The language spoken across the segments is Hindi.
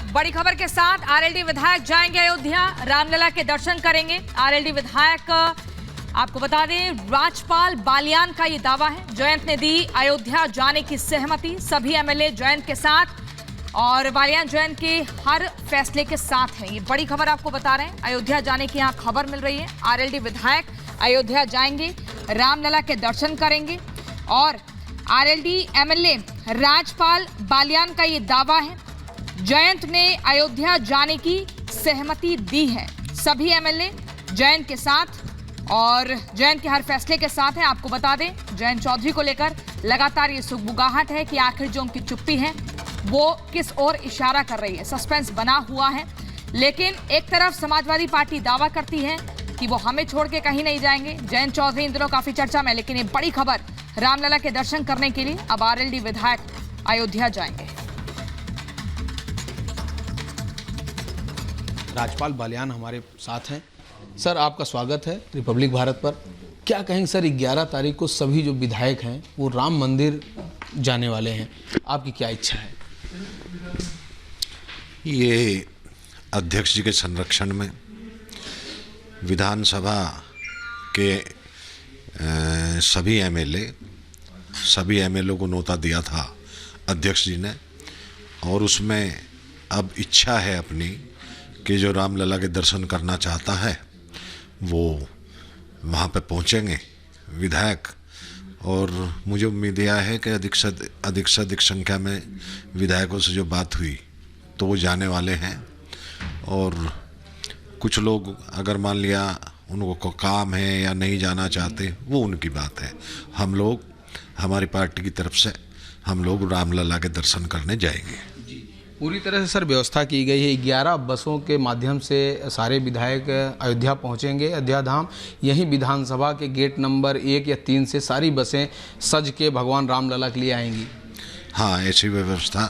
बड़ी खबर के साथ आरएलडी विधायक जाएंगे अयोध्या, रामलला के दर्शन करेंगे। आरएलडी विधायक आपको बता दें, राज्यपाल बालियान का ये दावा है, जयंत ने दी अयोध्या जाने की सहमति, सभी एमएलए जयंत के साथ और बालियान जयंत के हर फैसले के साथ हैं। ये बड़ी खबर आपको बता रहे हैं, अयोध्या जाने की यहाँ खबर मिल रही है। आरएलडी विधायक अयोध्या जाएंगे, रामलला के दर्शन करेंगे और आरएलडी एमएलए राज्यपाल बालियान का ये दावा है, जयंत ने अयोध्या जाने की सहमति दी है। सभी एमएलए जयंत के साथ और जयंत के हर फैसले के साथ हैं। आपको बता दें, जयंत चौधरी को लेकर लगातार ये सुगबुगाहट है कि आखिर जो उनकी चुप्पी है वो किस ओर इशारा कर रही है। सस्पेंस बना हुआ है, लेकिन एक तरफ समाजवादी पार्टी दावा करती है कि वो हमें छोड़ के कहीं नहीं जाएंगे। जयंत चौधरी इन दिनों काफी चर्चा में, लेकिन ये बड़ी खबर, रामलला के दर्शन करने के लिए अब आरएलडी विधायक अयोध्या जाएंगे। राज्यपाल बालियान हमारे साथ हैं। सर, आपका स्वागत है रिपब्लिक भारत पर। क्या कहेंगे सर, 11 तारीख को सभी जो विधायक हैं वो राम मंदिर जाने वाले हैं, आपकी क्या इच्छा है? ये अध्यक्ष जी के संरक्षण में विधानसभा के सभी एमएलए को नोता दिया था अध्यक्ष जी ने, और उसमें अब इच्छा है अपनी कि जो रामलला के दर्शन करना चाहता है वो वहाँ पे पहुँचेंगे विधायक, और मुझे उम्मीद यह है कि अधिक से अधिक संख्या में विधायकों से जो बात हुई तो वो जाने वाले हैं। और कुछ लोग अगर मान लिया उनको काम है या नहीं जाना चाहते, वो उनकी बात है। हम लोग, हमारी पार्टी की तरफ से हम लोग रामलला के दर्शन करने जाएंगे। पूरी तरह से सर व्यवस्था की गई है, 11 बसों के माध्यम से सारे विधायक अयोध्या पहुंचेंगे, अयोध्या धाम। यहीं विधानसभा के गेट नंबर 1 या 3 से सारी बसें सज के भगवान रामलला के लिए आएंगी। हाँ, ऐसी व्यवस्था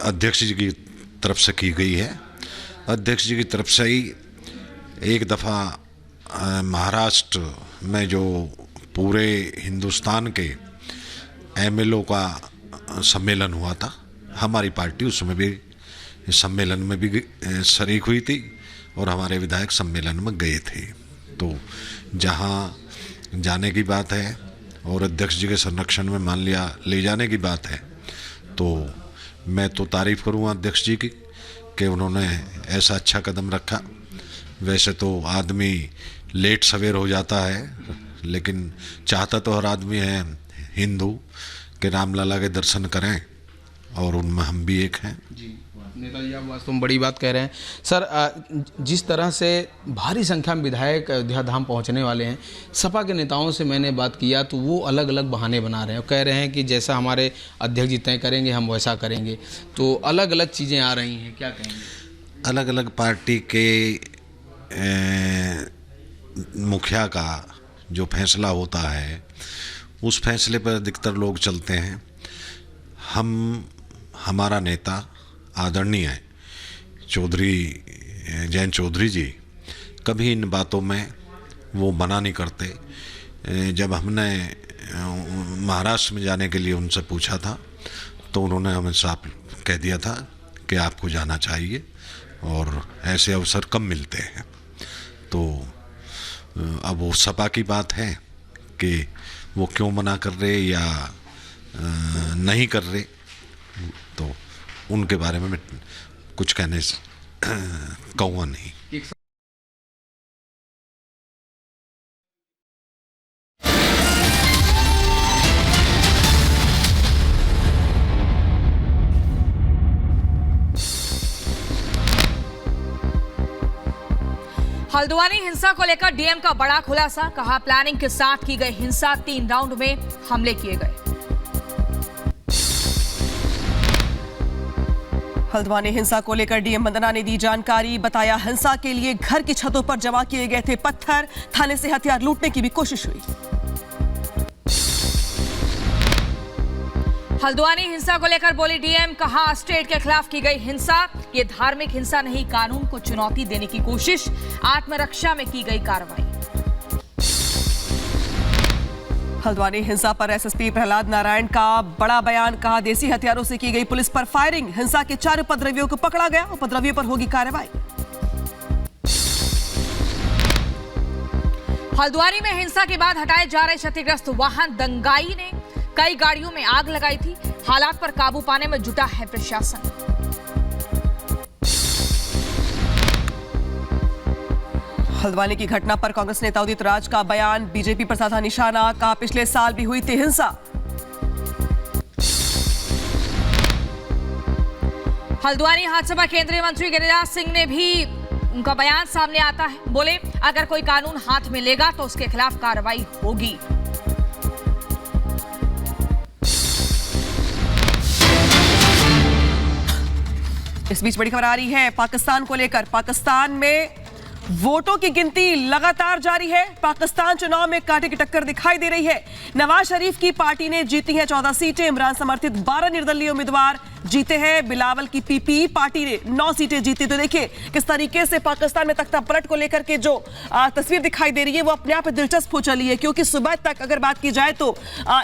अध्यक्ष जी की तरफ से की गई है। अध्यक्ष जी की तरफ से ही एक दफ़ा महाराष्ट्र में जो पूरे हिंदुस्तान के एमएलओ का सम्मेलन हुआ था, हमारी पार्टी उसमें भी, सम्मेलन में भी शरीक हुई थी और हमारे विधायक सम्मेलन में गए थे। तो जहाँ जाने की बात है और अध्यक्ष जी के संरक्षण में मान लिया ले जाने की बात है, तो मैं तो तारीफ़ करूँगा अध्यक्ष जी की कि उन्होंने ऐसा अच्छा कदम रखा। वैसे तो आदमी लेट सवेर हो जाता है, लेकिन चाहता तो हर आदमी है हिंदू कि रामलला के दर्शन करें, और उनमें हम भी एक हैं। जी नेताजी, आप वास्तव में बड़ी बात कह रहे हैं। सर, जिस तरह से भारी संख्या में विधायक अयोध्या धाम पहुंचने वाले हैं, सपा के नेताओं से मैंने बात किया तो वो अलग अलग बहाने बना रहे हैं और कह रहे हैं कि जैसा हमारे अध्यक्ष जी तय करेंगे हम वैसा करेंगे। तो अलग अलग चीज़ें आ रही हैं, क्या कहेंगे? अलग अलग पार्टी के मुखिया का जो फैसला होता है उस फैसले पर अधिकतर लोग चलते हैं। हमारा नेता आदरणीय जयंत चौधरी जी कभी इन बातों में वो मना नहीं करते। जब हमने महाराष्ट्र में जाने के लिए उनसे पूछा था तो उन्होंने हमें साफ कह दिया था कि आपको जाना चाहिए और ऐसे अवसर कम मिलते हैं। तो अब वो सपा की बात है कि वो क्यों मना कर रहे या नहीं कर रहे, तो उनके बारे में मैं कुछ कहने कहूँगा नहीं। हल्द्वानी हिंसा को लेकर डीएम का बड़ा खुलासा, कहा प्लानिंग के साथ की गई हिंसा, 3 राउंड में हमले किए गए। हल्द्वानी हिंसा को लेकर डीएम वंदना ने दी जानकारी, बताया हिंसा के लिए घर की छतों पर जमा किए गए थे पत्थर, थाने से हथियार लूटने की भी कोशिश हुई। हल्द्वानी हिंसा को लेकर बोली डीएम, कहा स्टेट के खिलाफ की गई हिंसा ये धार्मिक हिंसा नहीं, कानून को चुनौती देने की कोशिश, आत्मरक्षा में की गई कार्रवाई। हल्द्वानी हिंसा पर एसएसपी प्रहलाद नारायण का बड़ा बयान, कहा देसी हथियारों से की गई पुलिस पर फायरिंग, हिंसा के 4 उपद्रवियों को पकड़ा गया, उपद्रवियों पर होगी कार्रवाई। हल्द्वानी में हिंसा के बाद हटाए जा रहे क्षतिग्रस्त वाहन, दंगाई ने कई गाड़ियों में आग लगाई थी, हालात पर काबू पाने में जुटा है प्रशासन। हल्द्वानी की घटना पर कांग्रेस नेता उदित राज का बयान, बीजेपी पर साधा निशाना, कहा पिछले साल भी हुई थी हिंसा। हल्द्वानी हादसा केंद्रीय मंत्री गिरिराज सिंह ने भी उनका बयान सामने आता है, बोले अगर कोई कानून हाथ में लेगा तो उसके खिलाफ कार्रवाई होगी। इस बीच बड़ी खबर आ रही है पाकिस्तान को लेकर। पाकिस्तान में वोटों की गिनती लगातार जारी है। पाकिस्तान चुनाव में कांटे की टक्कर दिखाई दे रही है। नवाज शरीफ की पार्टी ने जीती है 14 सीटें, इमरान समर्थित 12 निर्दलीय उम्मीदवार जीते हैं। बिलावल की पीपीई पार्टी ने 9 सीटें जीती। तो देखिए किस तरीके से पाकिस्तान में तख्ता पलट को लेकर के जो तस्वीर दिखाई दे रही है वो अपने आप में दिलचस्प हो चली है, क्योंकि सुबह तक अगर बात की जाए तो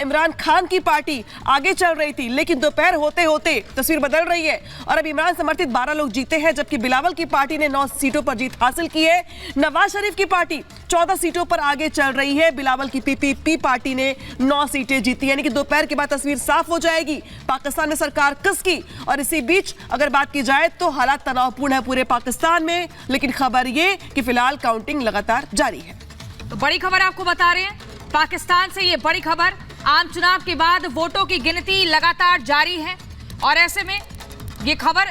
इमरान खान की पार्टी आगे चल रही थी, लेकिन दोपहर होते होते तस्वीर बदल रही है और अब इमरान समर्थित 12 लोग जीते हैं, जबकि बिलावल की पार्टी ने 9 सीटों पर जीत हासिल की है। नवाज शरीफ की पार्टी 14 सीटों पर आगे चल रही है। बिलावल की पीपीपी पार्टी ने 9 सीटें जीती, यानी कि दोपहर के बाद तस्वीर साफ हो जाएगी पाकिस्तान में सरकार किसकी। और इसी बीच अगर बात की जाए तो हालात तनावपूर्ण है पूरे पाकिस्तान में, लेकिन खबर यह कि फिलहाल काउंटिंग लगातार जारी है। तो बड़ी खबर आपको बता रहे हैं पाकिस्तान से, ये बड़ी खबर, आम चुनाव के बाद वोटों की गिनती लगातार जारी है और ऐसे में ये खबर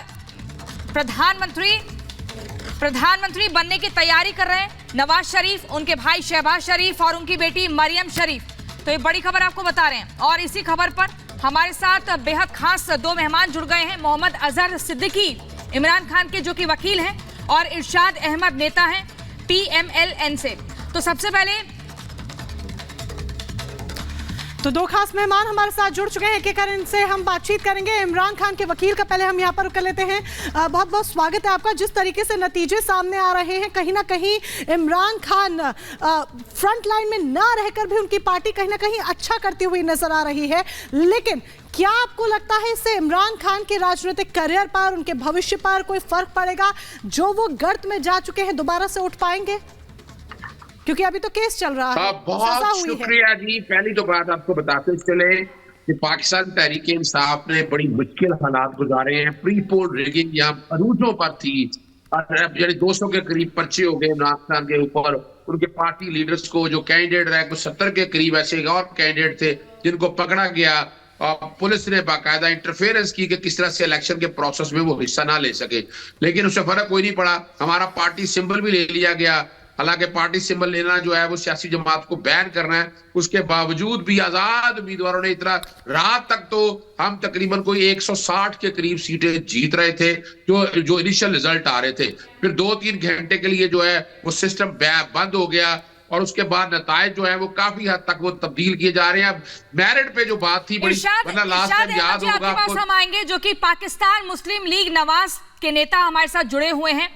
प्रधानमंत्री बनने की तैयारी कर रहे हैं नवाज शरीफ, उनके भाई शहबाज शरीफ और उनकी बेटी मरियम शरीफ। तो ये बड़ी खबर आपको बता रहे हैं। और इसी खबर पर हमारे साथ बेहद खास 2 मेहमान जुड़ गए हैं। मोहम्मद अजहर सिद्दीकी इमरान खान के जो कि वकील हैं और इरशाद अहमद नेता हैं PMLN से। तो सबसे पहले तो 2 खास मेहमान हमारे साथ जुड़ चुके हैं, एक एक कर इनसे हम बातचीत करेंगे। इमरान खान के वकील का पहले हम यहाँ पर कर लेते हैं। बहुत बहुत स्वागत है आपका। जिस तरीके से नतीजे सामने आ रहे हैं, कहीं ना कहीं इमरान खान फ्रंट लाइन में ना रहकर भी उनकी पार्टी कहीं ना कहीं अच्छा करती हुई नजर आ रही है, लेकिन क्या आपको लगता है इससे इमरान खान के राजनीतिक करियर पर, उनके भविष्य पर कोई फर्क पड़ेगा? जो वो गर्त में जा चुके हैं दोबारा से उठ पाएंगे? क्योंकि अभी तो केस चल रहा है। बहुत शुक्रिया जी। पहली तो बात आपको बताते चले कि पाकिस्तान तहरीक इंसाफ ने बड़ी मुश्किल हालात गुजारे हैं। प्री पोल रिगिंग यहाँ अरूजों पर थी और अब 200 के करीब पर्चे हो गए इमरान खान के ऊपर। उनके पार्टी लीडर्स को, जो कैंडिडेट रहे, कुछ 70 के करीब ऐसे और कैंडिडेट थे जिनको पकड़ा गया और पुलिस ने बाकायदा इंटरफेरेंस की कि किस तरह से इलेक्शन के प्रोसेस में वो हिस्सा ना ले सके। लेकिन उससे फर्क कोई नहीं पड़ा। हमारा पार्टी सिंबल भी ले लिया गया। हालांकि पार्टी सिंबल लेना जो है वो सियासी जमात को बैन करना है, उसके बावजूद भी आजाद उम्मीदवारों ने इतना, रात तक तो हम तकरीबन कोई 160 के करीब सीटें जीत रहे थे जो इनिशियल रिजल्ट आ रहे थे। फिर 2-3 घंटे के लिए जो है वो सिस्टम बंद हो गया और उसके बाद नतायज जो है वो काफी हद तक वो तब्दील किए जा रहे हैं। अब मेरिट पे जो बात थी बड़ी, वरना लास्ट टाइम याद होगा आपको। हम आएंगे जो कि पाकिस्तान मुस्लिम लीग नवाज के नेता हमारे साथ जुड़े हुए हैं,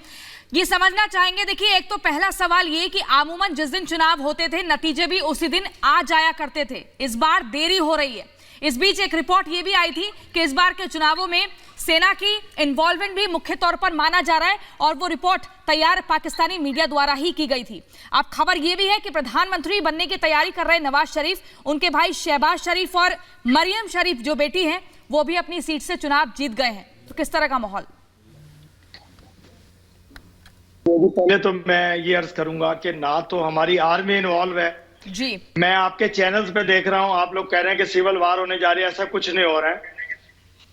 ये समझना चाहेंगे। देखिए, एक तो पहला सवाल ये कि आमूमन जिस दिन चुनाव होते थे नतीजे भी उसी दिन आ जाया करते थे, इस बार देरी हो रही है। इस बीच एक रिपोर्ट ये भी आई थी कि इस बार के चुनावों में सेना की इन्वॉल्वमेंट भी मुख्य तौर पर माना जा रहा है और वो रिपोर्ट तैयार पाकिस्तानी मीडिया द्वारा ही की गई थी। अब खबर ये भी है कि प्रधानमंत्री बनने की तैयारी कर रहे नवाज शरीफ, उनके भाई शहबाज शरीफ और मरियम शरीफ जो बेटी हैं वो भी अपनी सीट से चुनाव जीत गए हैं। तो किस तरह का माहौल? पहले तो मैं ये अर्ज करूंगा कि ना तो हमारी आर्मी इन्वॉल्व है जी। मैं आपके चैनल्स पे देख रहा हूं, आप लोग कह रहे हैं कि सिविल वार होने जा रही है, ऐसा कुछ नहीं हो रहा है।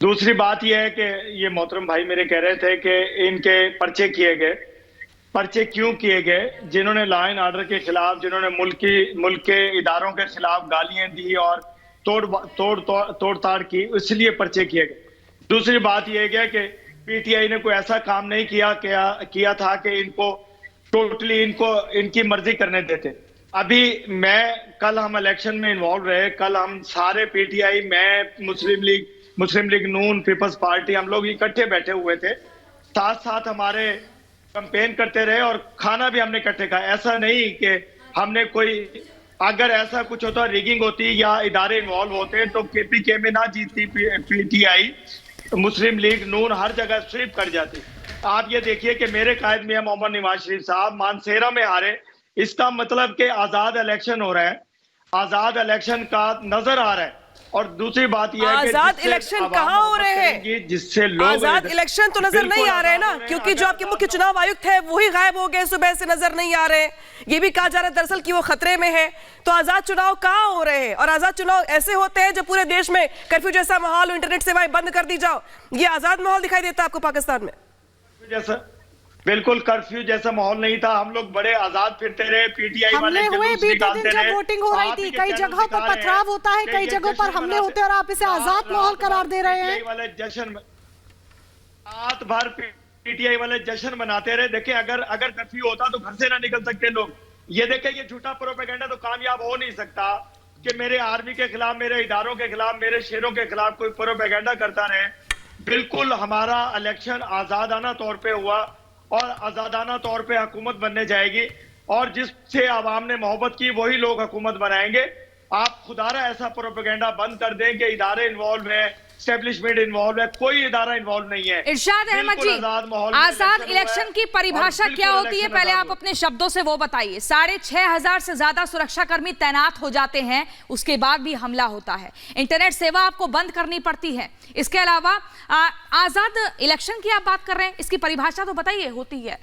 दूसरी बात यह है कि ये मोहतरम भाई मेरे कह रहे थे कि इनके पर्चे किए गए। पर्चे क्यों किए गए? जिन्होंने लॉ एंड ऑर्डर के खिलाफ, जिन्होंने मुल्क के इदारों के खिलाफ गालियां दी और तोड़ ताड़ की, इसलिए पर्चे किए गए। दूसरी बात यह है कि पीटीआई ने कोई ऐसा काम नहीं किया था कि इनको टोटली इनकी मर्जी करने देते। अभी कल हम इलेक्शन में इन्वॉल्व रहे, कल हम सारे पीटीआई, मैं, मुस्लिम लीग नून, पीपल्स पार्टी, हम लोग इकट्ठे बैठे हुए थे, साथ साथ हमारे कैंपेन करते रहे और खाना भी हमने इकट्ठे खाया। ऐसा नहीं कि हमने कोई अगर ऐसा कुछ होता, रिगिंग होती या इदारे इन्वॉल्व होते तो केपीके में ना जीतती पीटीआई, मुस्लिम लीग, नून हर जगह स्वीप कर जाती। आप ये देखिए कि मेरे कायद मियां मोहम्मद नवाज शरीफ साहब मानसेरा में हारे, इसका मतलब कि आजाद इलेक्शन हो रहा है, आजाद इलेक्शन का नजर आ रहा है। और दूसरी बात यह है कि आजाद इलेक्शन कहाँ हो रहे हैं? जिससे लोग आजाद इलेक्शन तो नजर नहीं आ रहे हैं ना, क्योंकि जो आपके मुख्य चुनाव आयुक्त है वही गायब हो गए, सुबह से नजर नहीं आ रहे। ये भी कहा जा रहा है दरअसल कि वो खतरे में है। तो आजाद चुनाव कहाँ हो रहे हैं? और आजाद चुनाव ऐसे होते हैं जब पूरे देश में कर्फ्यू जैसा माहौल, इंटरनेट सेवाएं बंद कर दी जाओ। ये आजाद माहौल दिखाई देता है आपको पाकिस्तान में? जैसा बिल्कुल कर्फ्यू जैसा माहौल नहीं था, हम लोग बड़े आजाद फिरते रहे। पीटीआई हमले हुए बीते दिन जब वोटिंग हो रही थी, कई जगहों पर पथराव होता है, कई जगहों पर हमले होते हैं, और आप इसे आजाद माहौल करार दे रहे हैं। वाले जश्न रात भर पीटीआई वाले जश्न मनाते रहे। देखिए अगर कर्फ्यू होता तो घर से ना निकल सकते लोग। ये देखें, ये झूठा प्रोपेगेंडा तो कामयाब हो नहीं सकता कि मेरे आर्मी के खिलाफ, मेरे इदारों के खिलाफ, मेरे शेरों के खिलाफ कोई प्रोपेगेंडा करता रहे। बिल्कुल हमारा इलेक्शन आजादाना तौर पे हुआ और आजादाना तौर पे हुकूमत बनने जाएगी, और जिससे आवाम ने मोहब्बत की वही लोग हुकूमत बनाएंगे। आप खुदारा ऐसा प्रोपेगेंडा बंद कर दें कि इदारे इन्वॉल्व है, एस्टेब्लिशमेंट इन्वॉल्व है, कोई इदारा इन्वॉल्व नहीं है। इरशाद अहमद जी, आजाद इलेक्शन की परिभाषा क्या होती है, पहले आप अपने शब्दों से वो बताइए। 6,500 से ज्यादा सुरक्षाकर्मी तैनात हो जाते हैं, उसके बाद भी हमला होता है, इंटरनेट सेवा आपको बंद करनी पड़ती है। इसके अलावा आजाद इलेक्शन की आप बात कर रहे हैं, इसकी परिभाषा तो बताइए होती है।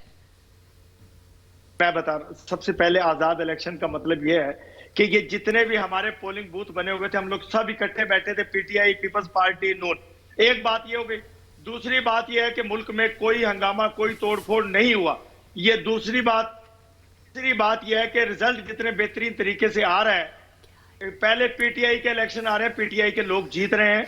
मैं बता रहा हूं, सबसे पहले आजाद इलेक्शन का मतलब यह है कि ये जितने भी हमारे पोलिंग बूथ बने हुए थे, हम लोग सब इकट्ठे बैठे थे, पीटीआई, पीपल्स पार्टी, नून। एक बात ये हो गई। दूसरी बात ये है कि मुल्क में कोई हंगामा, कोई तोड़फोड़ नहीं हुआ, ये दूसरी बात। तीसरी बात ये है कि रिजल्ट जितने बेहतरीन तरीके से आ रहा है। पहले पीटीआई के इलेक्शन आ रहे हैं, पीटीआई के लोग जीत रहे हैं,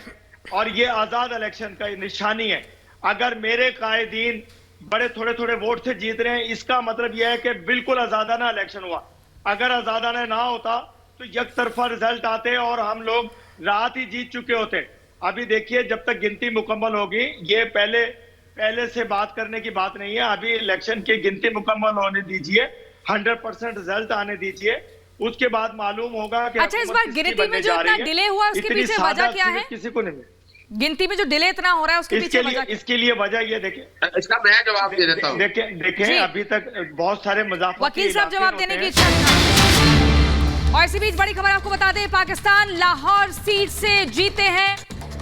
और ये आजाद इलेक्शन का निशानी है। अगर मेरे कायदीन बड़े थोड़े थोड़े वोट से जीत रहे हैं, इसका मतलब यह है कि बिल्कुल आजादाना इलेक्शन हुआ। अगर आजादाना ना होता तो एक तरफा रिजल्ट आते और हम लोग रात ही जीत चुके होते। अभी देखिए, जब तक गिनती मुकम्मल होगी, ये पहले से बात करने की बात नहीं है। अभी इलेक्शन की गिनती मुकम्मल होने दीजिए, 100% रिजल्ट आने दीजिए, उसके बाद मालूम होगा कि अच्छा, इस बार गिनती में जो इतना डिले हुआ उसके पीछे वजह क्या है? किसी को नहीं, गिनती में जो डिले इतना हो रहा है उसके पीछे वजह? इसके लिए वजह ये देखिए, इसका मैं जवाब दे देता हूँ। देखें अभी तक बहुत सारे मजाक, वकील साहब जवाब देने की इच्छा नहीं। और इसी बीच बड़ी खबर आपको बता दें, पाकिस्तान लाहौर सीट से जीते हैं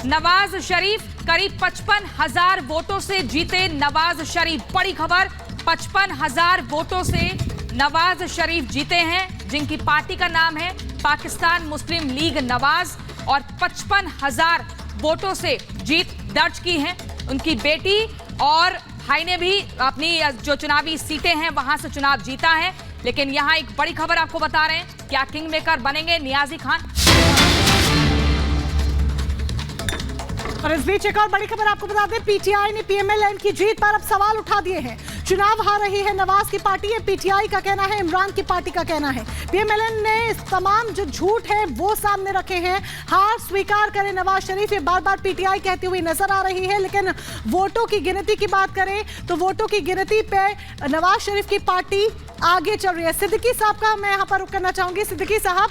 नवाज शरीफ। करीब 55,000 वोटों से जीते नवाज शरीफ। बड़ी खबर, 55,000 वोटों से नवाज शरीफ जीते हैं, जिनकी पार्टी का नाम है पाकिस्तान मुस्लिम लीग नवाज, और 55,000 वोटों से जीत दर्ज की है। उनकी बेटी और भाई ने भी अपनी जो चुनावी सीटें हैं वहां से चुनाव जीता है। लेकिन यहां एक बड़ी खबर आपको बता रहे हैं, क्या किंग मेकर बनेंगे नियाजी खान? और इस बीच एक और बड़ी खबर आपको बता दें, पीटीआई ने पीएमएलएन की जीत पर अब सवाल उठा दिए हैं। चुनाव हार रही है नवाज की पार्टी, है पीटीआई का कहना है, इमरान की पार्टी का कहना है। पीएमएलएन ने इस तमाम जो झूठ है वो सामने रखे हैं। हार स्वीकार करें नवाज शरीफ, ये बार बार पीटीआई कहती हुई नजर आ रही है। लेकिन वोटों की गिनती की बात करें तो वोटों की गिनती पे नवाज शरीफ की पार्टी आगे चल रही है। सिद्दीकी साहब का मैं यहाँ पर रुक करना चाहूंगी। सिद्दीकी साहब,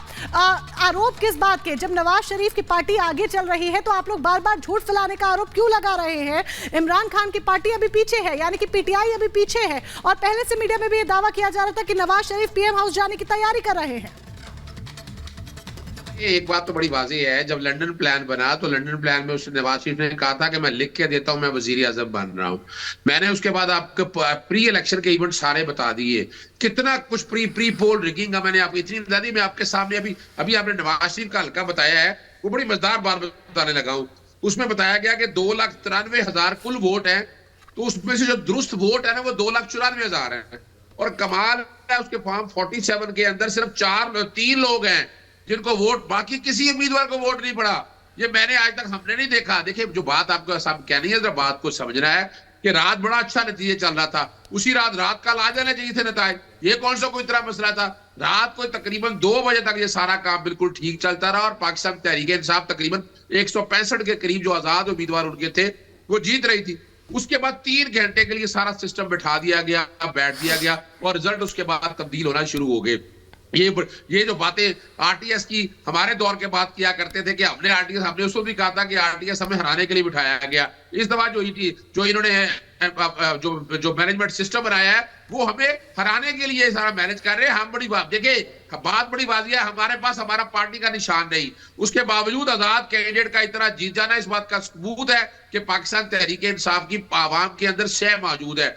आरोप किस बात के? जब नवाज शरीफ की पार्टी आगे चल रही है तो आप लोग बार बार झूठ फैलाने का आरोप क्यों लगा रहे हैं? इमरान खान की पार्टी अभी पीछे है, यानी कि पीटीआई अभी पीछे है, और पहले से मीडिया में भी ये दावा किया जा रहा था कि नवाज शरीफ पीएम हाउस जाने की तैयारी कर रहे हैं। एक बात तो बड़ी वाज़ेह है, जब लंदन प्लान बना तो लंदन प्लान में उसने नवाज शरीफ ने कहा था कि मैं लिख के देता हूं मैं वजीर आजम बन रहा हूं। मैंने उसके बाद आपको प्री इलेक्शन के इवेंट सारे बता दिए, कितना कुछ प्री पोल रिगिंग का मैंने आपको इतनी बता दी। मैं आपके सामने अभी आपने नवाज शरीफ का हल्का बताया है, वो बड़ी मजेदार बात बताने लगा हूं। उसमें बताया गया कि 2,93,000 कुल वोट है, तो उसमें से जो दुरुस्त वोट है ना वो 2,94,000 है। और कमाल है, उसके फॉर्म 47 के अंदर सिर्फ 3 लोग हैं जिनको वोट, बाकी किसी उम्मीदवार को वोट नहीं पड़ा। ये मैंने आज तक हमने नहीं देखा। देखिए, जो बात आपको सब कहनी है, बात को समझना है कि रात बड़ा अच्छा नतीजे चल रहा था, उसी रात कल आ जाने चाहिए थे नताज। ये कौन सा कोई तरह मसला था? रात को तकरीबन 2 बजे तक ये सारा काम बिल्कुल ठीक चलता रहा, और पाकिस्तान तहरीक इंसाफ तकरीबन 165 के करीब जो आजाद उम्मीदवार उनके थे वो जीत रही थी। उसके बाद 3 घंटे के लिए सारा सिस्टम बैठा दिया गया, बैठ दिया गया, और रिजल्ट उसके बाद तब्दील होना शुरू हो गए। ये जो बातें आरटीएस की हमारे दौर के बाद किया करते थे कि हमने उसको भी कहा था कि आरटीएस हमें हराने के लिए बिठाया गया। इस दफा जो इन्होंने जो मैनेजमेंट सिस्टम बनाया है वो हमें हराने के लिए सारा मैनेज कर रहे हैं। हम बड़ी बात देखिए, बात बड़ी बात यह है, हमारे पास हमारा पार्टी का निशान नहीं, उसके बावजूद आजाद कैंडिडेट का इतना जीत जाना इस बात का सबूत है कि पाकिस्तान तहरीक इंसाफ की आवाम के अंदर सह मौजूद है।